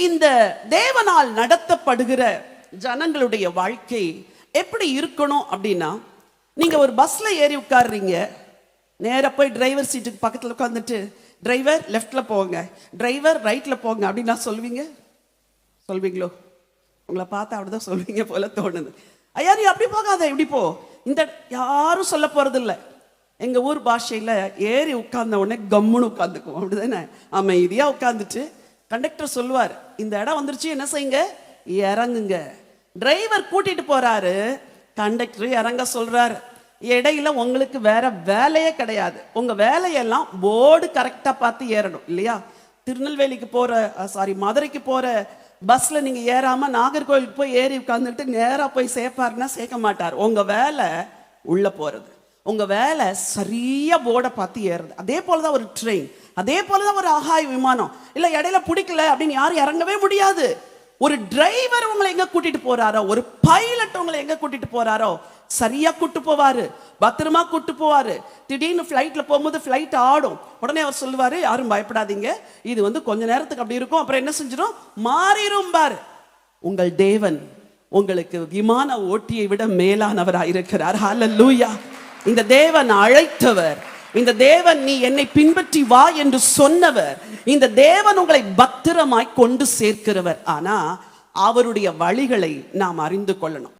இந்த தேவனால் நடத்தப்படுகிற ஜனங்களுடைய வாழ்க்கை எப்படி இருக்கணும் அப்படின்னா, நீங்க ஒரு பஸ்ல ஏறி உட்கார்றீங்க, நேரா போய் டிரைவர் சீட்டுக்கு பக்கத்துல உட்காந்துட்டு டிரைவர் லெஃப்ட்ல போங்க, டிரைவர் ரைட்ல போங்க அப்படின்னா சொல்வீங்களோ? உங்களை பார்த்தா அப்படிதான் சொல்வீங்க போல தோணுது. ஐயா நீ அப்படி போகாத, இப்படி போ. இந்த யாரும் சொல்ல போறது இல்லை. எங்க ஊர் பாஷையில ஏறி உட்கார்ந்த உடனே கம்முன்னு உட்காந்துக்குவோம், அப்படிதானே? அமைதியா உட்காந்துட்டு கண்டக்டர் சொல்லுவார், இந்த இடம் வந்துருச்சு, என்ன செய்யுங்க, இறங்குங்க. டிரைவர் கூட்டிட்டு போறாரு, கண்டக்டர் இறங்க சொல்றாரு. இடையில உங்களுக்கு வேற வேலையே கிடையாது. உங்க வேலையெல்லாம் போர்டு கரெக்டா பார்த்து ஏறணும் இல்லையா? திருநெல்வேலிக்கு போற மதுரைக்கு போற பஸ்ல நீங்க ஏறாம நாகர்கோவிலுக்கு போய் ஏறி உட்கார்ந்துட்டு நேரா போய் சேர்ப்பாருன்னா சேர்க்க மாட்டார். உங்க வேலை உள்ள போறது, உங்க வேலை சரியா போர்டை பார்த்து ஏறுறது. அதே போலதான் ஒரு ட்ரெயின், அதே போலதான் ஒரு ஆகாய விமானம். இல்ல இடையில பிடிக்கல அப்படின்னு யாரும் இறங்கவே முடியாது. ஒரு டிரைவர் உங்களை எங்க கூட்டிட்டு போறாரோ, ஒரு பைலட் உங்களை எங்க கூட்டிட்டு போறாரோ சரியா கூட்டு போவாரு, பத்திரமா கூட்டு போவாரு. திடீர்னு ஃபிளைட்ல போகும்போது ஃபிளைட் ஆடும், உடனே அவர் சொல்லுவாரு, யாரும் பயப்படாதீங்க, இது கொஞ்ச நேரத்துக்கு அப்படி இருக்கும், அப்புறம் என்ன செஞ்சிடும், மாறிடும் பாரு. உங்கள் தேவன் உங்களுக்கு விமான ஓட்டியை விட மேலானவராக இருக்கிறார். ஹல்லேலூயா! இந்த தேவன் அழைத்தவர், இந்த தேவன் நீ என்னை பின்பற்றி வா என்று சொன்னவர், இந்த தேவன் உங்களை பத்திரமாய் கொண்டு சேர்க்கிறவர். ஆனா அவருடைய வழிகளை நாம் அறிந்து கொள்ளணும்.